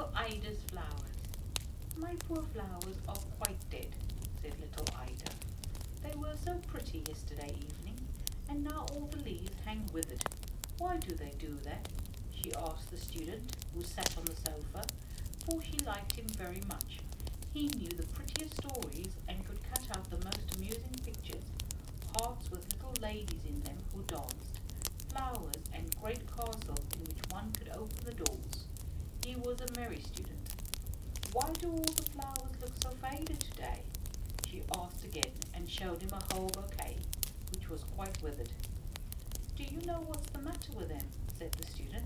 Little Ida's flowers. My poor flowers are quite dead, said little Ida. They were so pretty yesterday evening, and now all the leaves hang withered. Why do they do that? She asked the student, who sat on the sofa, for she liked him very much. He knew the prettiest stories and could cut out the most amusing pictures, hearts with little ladies in them who danced, flowers and great castles in which one could open the doors. He was a merry student. Why do all the flowers look so faded today? She asked again and showed him a whole bouquet, which was quite withered. Do you know what's the matter with them? Said the student.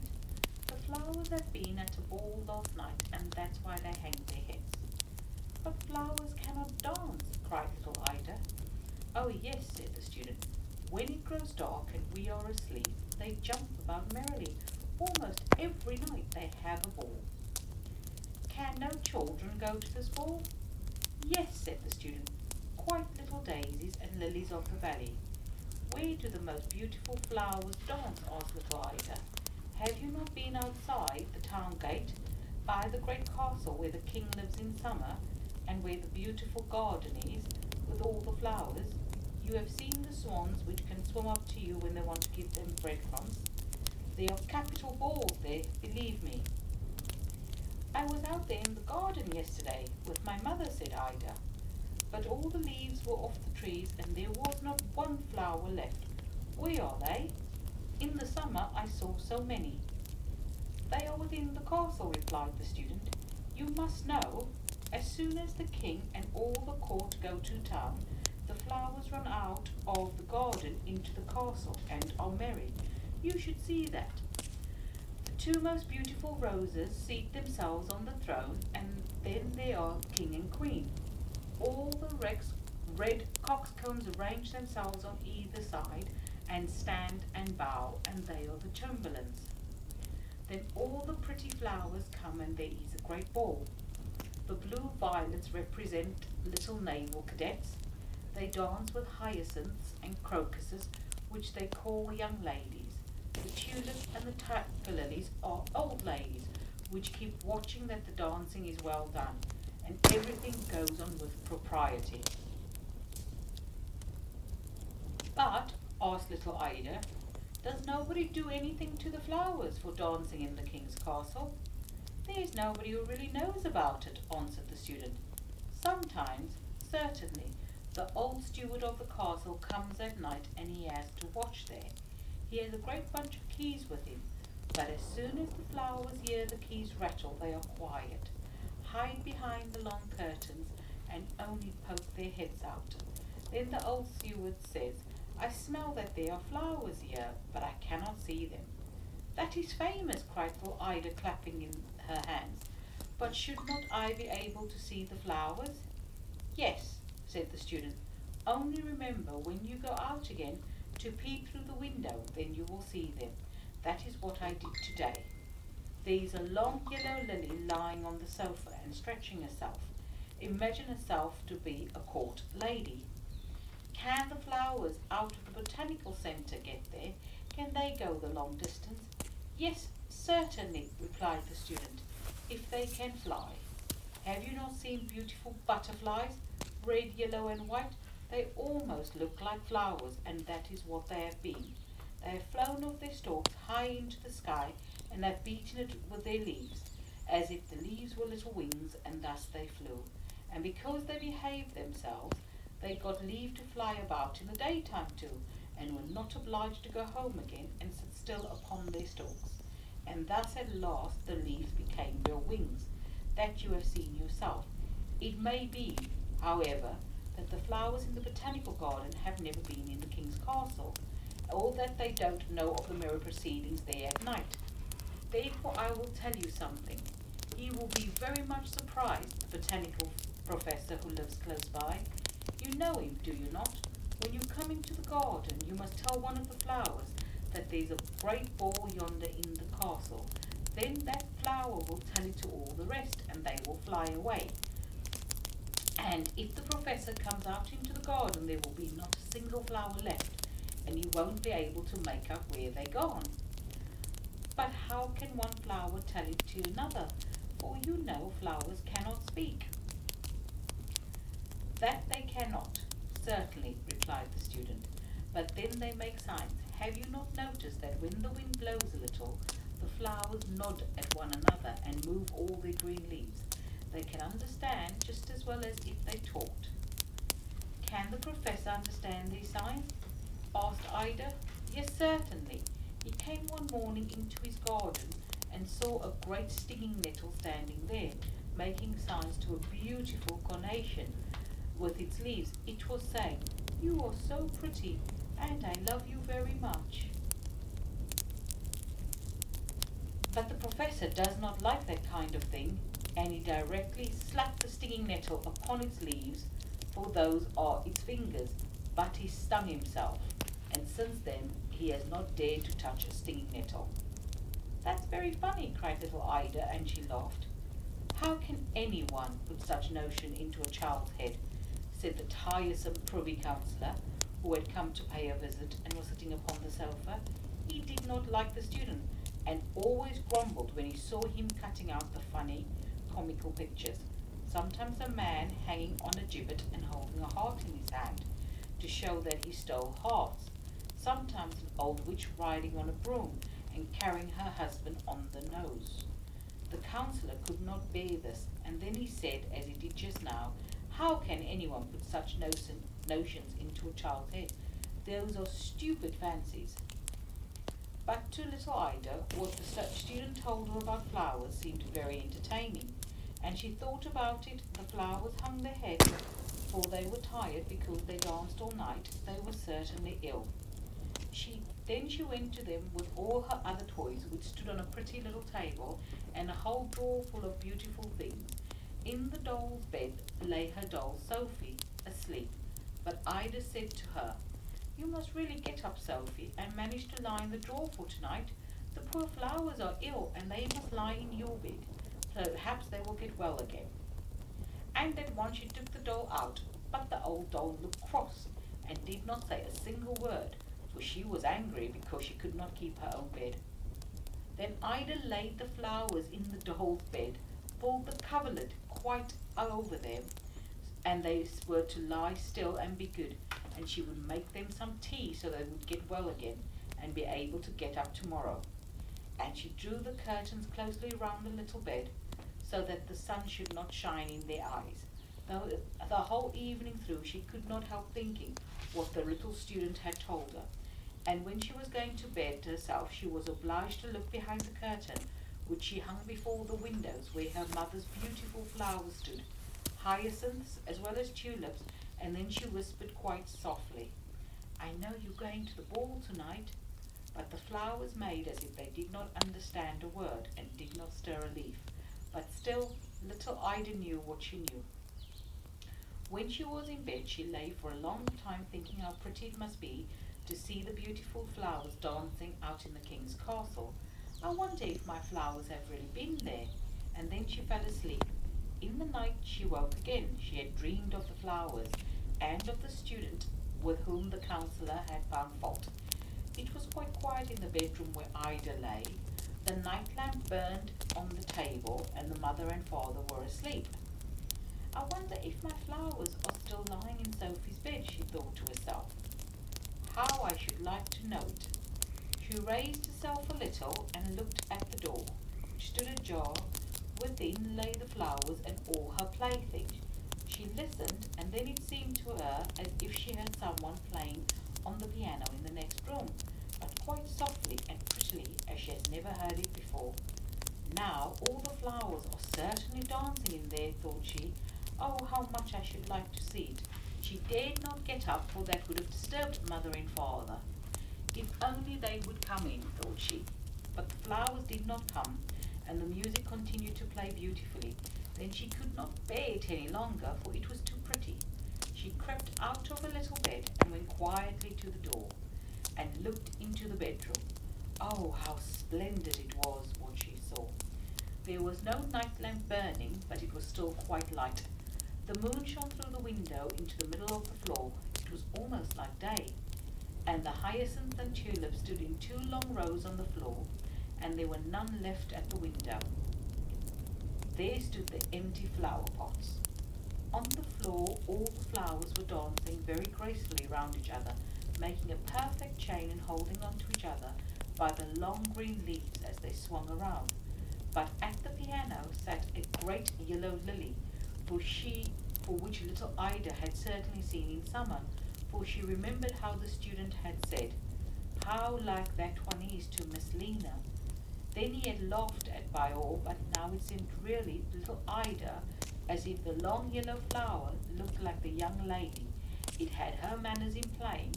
The flowers have been at a ball last night, and that's why they hang their heads. But flowers cannot dance, cried little Ida. Oh yes, said the student. When it grows dark and we are asleep, they jump about merrily. Almost every night they have a ball. Can no children go to this ball? Yes, said the student. Quite little daisies and lilies of the valley. Where do the most beautiful flowers dance? Asked little Ida. Have you not been outside the town gate, by the great castle where the king lives in summer, and where the beautiful garden is, with all the flowers? You have seen the swans which can swim up to you when they want to give them breadcrumbs. There are capital balls there, believe me. I was out there in the garden yesterday with my mother, said Ida, but all the leaves were off the trees and there was not one flower left. Where are they? In the summer I saw so many. They are within the castle, replied the student. You must know, as soon as the king and all the court go to town, the flowers run out of the garden into the castle and are merry. You should see that. The two most beautiful roses seat themselves on the throne, and then there are king and queen. All the red coxcombs arrange themselves on either side and stand and bow, and they are the chamberlains. Then all the pretty flowers come, and there is a great ball. The blue violets represent little naval cadets. They dance with hyacinths and crocuses, which they call young ladies. The tulips and the tiger lilies are old ladies, which keep watching that the dancing is well done, and everything goes on with propriety. But, asked little Ida, does nobody do anything to the flowers for dancing in the king's castle? There is nobody who really knows about it, answered the student. Sometimes, certainly, the old steward of the castle comes at night and he has to watch there. He has a great bunch of keys with him, but as soon as the flowers hear the keys rattle, they are quiet, hide behind the long curtains, and only poke their heads out. Then the old steward says, I smell that there are flowers here, but I cannot see them. That is famous, cried little Ida, clapping in her hands. But should not I be able to see the flowers? Yes, said the student. Only remember, when you go out again, to peep through the window, then you will see them. That is what I did today. There is a long yellow lily lying on the sofa and stretching herself. Imagine herself to be a court lady. Can the flowers out of the botanical centre get there? Can they go the long distance? Yes, certainly, replied the student, if they can fly. Have you not seen beautiful butterflies, red, yellow and white? They almost look like flowers, and that is what they have been. They have flown off their stalks high into the sky, and have beaten it with their leaves, as if the leaves were little wings, and thus they flew. And because they behaved themselves, they got leave to fly about in the daytime too, and were not obliged to go home again and sit still upon their stalks. And thus at last the leaves became real wings, that you have seen yourself. It may be, however, that the flowers in the botanical garden have never been in the king's castle, or that they don't know of the merry proceedings there at night. Therefore I will tell you something. You will be very much surprised, the botanical professor who lives close by. You know him, do you not? When you come into the garden, you must tell one of the flowers that there is a great ball yonder in the castle. Then that flower will tell it to all the rest, and they will fly away. And if the professor comes out into the garden, there will be not a single flower left, and you won't be able to make out where they're gone. But how can one flower tell it to another? for you know flowers cannot speak. That they cannot, certainly, replied the student, but then they make signs. Have you not noticed that when the wind blows a little, the flowers nod at one another and move all their green leaves? They can understand just as well as if they talked. Can the professor understand these signs? Asked Ida. Yes, certainly. He came one morning into his garden and saw a great stinging nettle standing there, making signs to a beautiful carnation with its leaves. It was saying, "You are so pretty, and I love you very much." But the professor does not like that kind of thing, and he directly slapped the stinging nettle upon its leaves, for those are its fingers. But he stung himself, and since then he has not dared to touch a stinging nettle. That's very funny, cried little Ida, and she laughed. How can anyone put such notion into a child's head? Said the tiresome privy councillor, who had come to pay a visit and was sitting upon the sofa. He did not like the student, and always grumbled when he saw him cutting out the funny, comical pictures. Sometimes a man hanging on a gibbet and holding a heart in his hand, to show that he stole hearts. Sometimes an old witch riding on a broom and carrying her husband on the nose. The councillor could not bear this, and then he said, as he did just now, how can anyone put such notions into a child's head? Those are stupid fancies. But to little Ida, what the student told her about flowers seemed very entertaining, and she thought about it. The flowers hung their heads, for they were tired because they danced all night. They were certainly ill. Then she went to them with all her other toys, which stood on a pretty little table, and a whole drawer full of beautiful things. In the doll's bed lay her doll Sophie, asleep. But Ida said to her, "You must really get up, Sophie, and manage to lie in the drawer for tonight. The poor flowers are ill, and they must lie in your bed. Perhaps they will get well again." And at once she took the doll out, but the old doll looked cross, and did not say a single word, for she was angry because she could not keep her own bed. Then Ida laid the flowers in the doll's bed, pulled the coverlid quite over them, and they were to lie still and be good, and she would make them some tea so they would get well again and be able to get up tomorrow. And she drew the curtains closely round the little bed, so that the sun should not shine in their eyes. Though the whole evening through she could not help thinking what the little student had told her, and when she was going to bed herself she was obliged to look behind the curtain which she hung before the windows where her mother's beautiful flowers stood, hyacinths as well as tulips, and then she whispered quite softly, "I know you're going to the ball tonight." But the flowers made as if they did not understand a word and did not stir a leaf. But still, little Ida knew what she knew. When she was in bed, she lay for a long time thinking how pretty it must be to see the beautiful flowers dancing out in the king's castle. I wonder if my flowers have really been there. And then she fell asleep. In the night she woke again. She had dreamed of the flowers and of the student with whom the councillor had found fault. It was quite quiet in the bedroom where Ida lay. The night lamp burned on the table, and the mother and father were asleep. I wonder if my flowers are still lying in Sophie's bed, she thought to herself. How I should like to know it. She raised herself a little and looked at the door, which stood ajar. Within lay the flowers and all her playthings. She listened, and then it seemed to her as if she heard someone playing on the piano in the next room, but quite softly and prettily as she has never heard it before. Now all the flowers are certainly dancing in there, thought she. Oh, how much I should like to see it. She dared not get up, for that would have disturbed mother and father. If only they would come in, thought she. But the flowers did not come, and the music continued to play beautifully. Then she could not bear it any longer, for it was too pretty. She crept out of her little bed and went quietly to the door, and looked into the bedroom. Oh, how splendid it was, what she saw. There was no night lamp burning, but it was still quite light. The moon shone through the window into the middle of the floor. It was almost like day, and the hyacinths and tulips stood in 2 long rows on the floor, and there were none left at the window. there stood the empty flower pots. On the floor, all the flowers were dancing very gracefully round each other, making a perfect chain and holding on to each other by the long green leaves as they swung around. But at the piano sat a great yellow lily, for which little Ida had certainly seen in summer, for she remembered how the student had said, "How like that one is to Miss Lena." Then he had laughed at by all, but now it seemed really little Ida, as if the long yellow flower looked like the young lady. It had her manners in playing,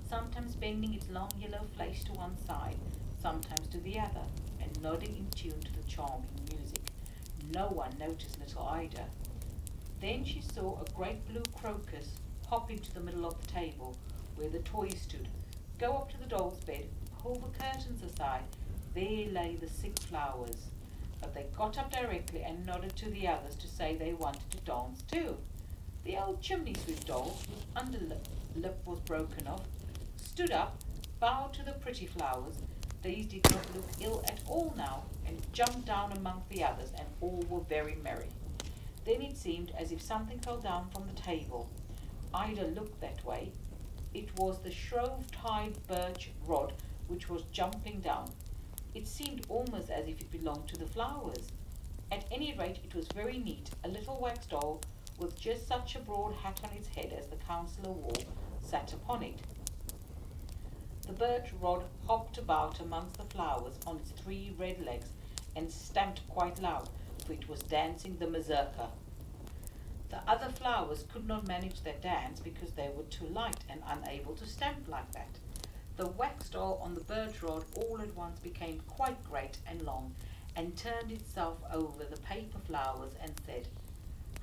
sometimes bending its long yellow face to one side, sometimes to the other, and nodding in tune to the charming music. No one noticed little Ida. Then she saw a great blue crocus hop into the middle of the table, where the toys stood, go up to the doll's bed, pull the curtains aside. There lay the 6 flowers. But they got up directly and nodded to the others to say they wanted to dance too. The old chimney sweep doll, whose underlip was broken off, stood up, bowed to the pretty flowers. These did not look ill at all now, and jumped down among the others, and all were very merry. Then it seemed as if something fell down from the table. Ida looked that way. It was the shrove-tied birch rod which was jumping down. It seemed almost as if it belonged to the flowers. At any rate, it was very neat, a little wax doll with just such a broad hat on its head as the counsellor wore, sat upon it. The birch rod hopped about amongst the flowers on its 3 red legs and stamped quite loud, for it was dancing the mazurka. The other flowers could not manage their dance because they were too light and unable to stamp like that. The wax doll on the birch rod all at once became quite great and long, and turned itself over the paper flowers and said,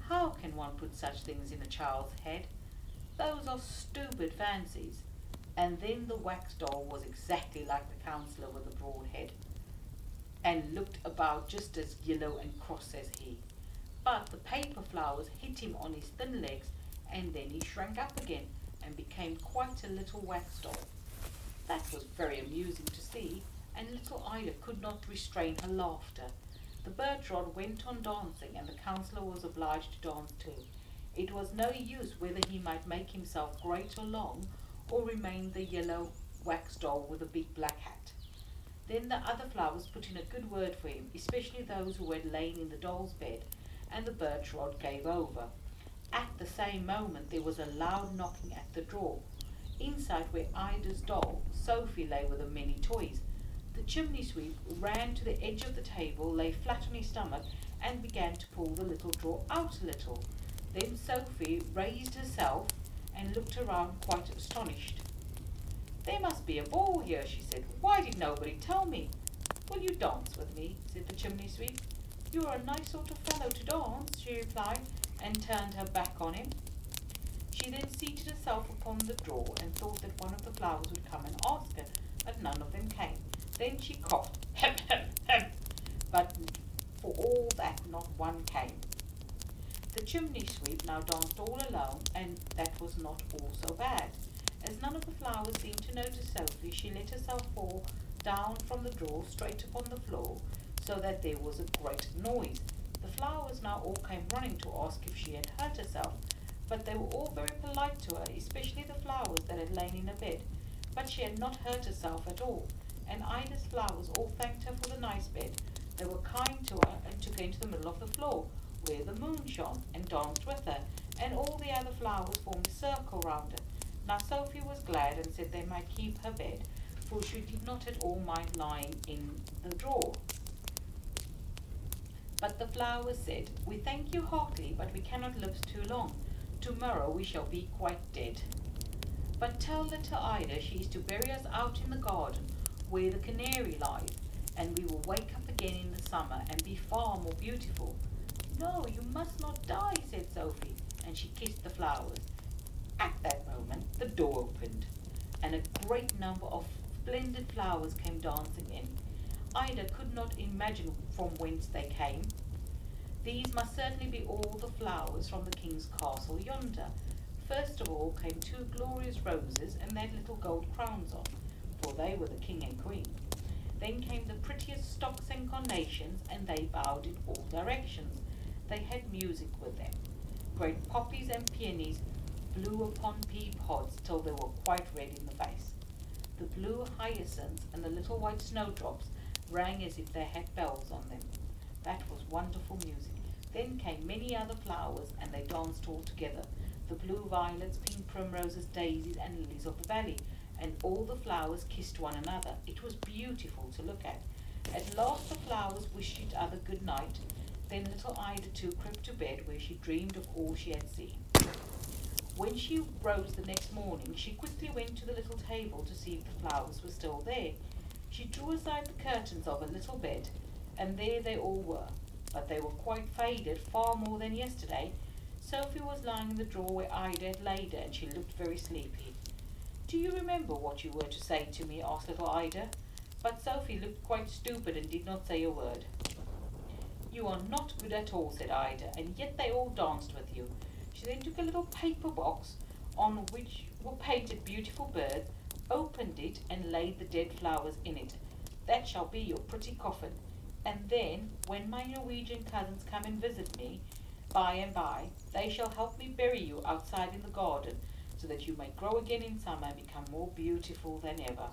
"How can one put such things in a child's head? Those are stupid fancies." And then the wax doll was exactly like the counsellor with the broad head, and looked about just as yellow and cross as he. But the paper flowers hit him on his thin legs, and then he shrank up again and became quite a little wax doll. That was very amusing to see, and little Ida could not restrain her laughter. The birch rod went on dancing, and the counsellor was obliged to dance too. It was no use whether he might make himself great or long, or remain the yellow wax doll with a big black hat. Then the other flowers put in a good word for him, especially those who had lain in the doll's bed, and the birch rod gave over. At the same moment there was a loud knocking at the door. Inside, where Ida's doll, Sophie, lay with the many toys. The chimney sweep ran to the edge of the table, lay flat on his stomach, and began to pull the little drawer out a little. Then Sophie raised herself and looked around quite astonished. "There must be a ball here," she said. "Why did nobody tell me?" "Will you dance with me?" said the chimney sweep. "You are a nice sort of fellow to dance," she replied, and turned her back on him. She then seated herself upon the drawer and thought that one of the flowers would come and ask her, but none of them came. Then she coughed, "Hem, hem, hem," but for all that not one came. The chimney sweep now danced all alone, and that was not all so bad. As none of the flowers seemed to notice Sophie, she let herself fall down from the drawer straight upon the floor, so that there was a great noise. The flowers now all came running to ask if she had hurt herself, but they were all very polite to her, especially the flowers that had lain in her bed. But she had not hurt herself at all, and Ida's flowers all thanked her for the nice bed. They were kind to her and took her into the middle of the floor, where the moon shone, and danced with her, and all the other flowers formed a circle round her. Now Sophie was glad and said they might keep her bed, for she did not at all mind lying in the drawer. But the flowers said, "We thank you heartily, but we cannot live too long. Tomorrow we shall be quite dead. But tell little Ida she is to bury us out in the garden, where the canary lies, and we will wake up again in the summer and be far more beautiful." "No, you must not die," said Sophie, and she kissed the flowers. At that moment the door opened, and a great number of splendid flowers came dancing in. Ida could not imagine from whence they came. "These must certainly be all the flowers from the king's castle yonder." First of all came 2 glorious roses, and they had little gold crowns on, for they were the king and queen. Then came the prettiest stocks and carnations, and they bowed in all directions. They had music with them. Great poppies and peonies blew upon pea pods till they were quite red in the face. The blue hyacinths and the little white snowdrops rang as if they had bells on them. That was wonderful music. Then came many other flowers, and they danced all together. The blue violets, pink primroses, daisies, and lilies of the valley, and all the flowers kissed one another. It was beautiful to look at. At last the flowers wished each other good night. Then little Ida too crept to bed, where she dreamed of all she had seen. When she rose the next morning, she quickly went to the little table to see if the flowers were still there. She drew aside the curtains of her little bed, and there they all were, but they were quite faded, far more than yesterday. Sophie was lying in the drawer where Ida had laid her, and she looked very sleepy. "Do you remember what you were to say to me?" asked little Ida. But Sophie looked quite stupid and did not say a word. "You are not good at all," said Ida, "and yet they all danced with you." She then took a little paper box on which were painted beautiful birds, opened it, and laid the dead flowers in it. "That shall be your pretty coffin. And then, when my Norwegian cousins come and visit me, by and by, they shall help me bury you outside in the garden, so that you may grow again in summer and become more beautiful than ever."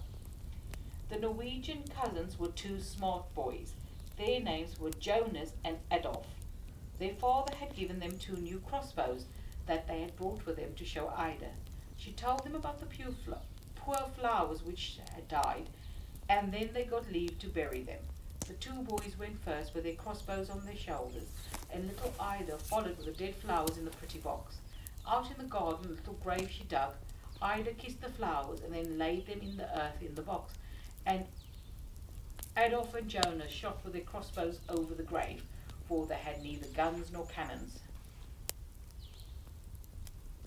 The Norwegian cousins were two smart boys. Their names were Jonas and Adolf. Their father had given them two new crossbows that they had brought with them to show Ida. She told them about the poor flowers which had died, and then they got leave to bury them. The two boys went first with their crossbows on their shoulders, and little Ida followed with the dead flowers in the pretty box. Out in the garden, a little grave she dug. Ida kissed the flowers and then laid them in the earth in the box, and Adolf and Jonas shot with their crossbows over the grave, for they had neither guns nor cannons.